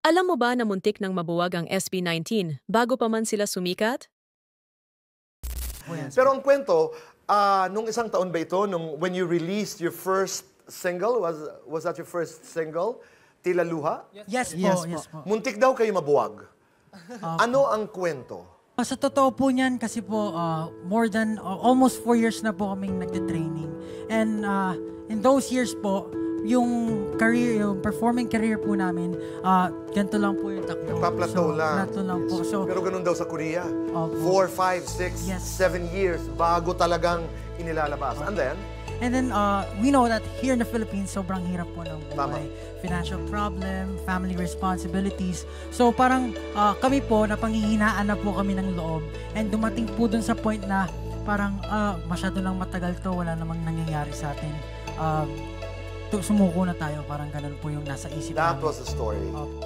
Alam mo ba na muntik nang mabuwag ang SB19 bago pa man sila sumikat? Pero ang kwento, nung isang taon ba ito, when you released your first single, was that your first single, Tila Luha? Yes po. Muntik daw kayo mabuwag. Ano ang kwento? Sa totoo po niyan, kasi po, more than almost 4 years na po kaming nagte-training. And in those years po, yung performing career po namin, ganito lang po yung takbo. Nagpa-plateau lang. Plateau lang po. So, Pero ganun daw sa Korea. Opo. 4, 5, 6, Yes. 7 years bago talagang inilalabas. And then, we know that here in the Philippines, sobrang hirap po ng Tama. buhay. Financial problem, family responsibilities. So parang kami po, napanghihinaan na po kami ng loob. And dumating po dun sa point na parang masyado nang matagal to, wala namang nangyayari sa atin. Sumuko na tayo, parang ganun po yung nasa isip that namin. was the story. Opo.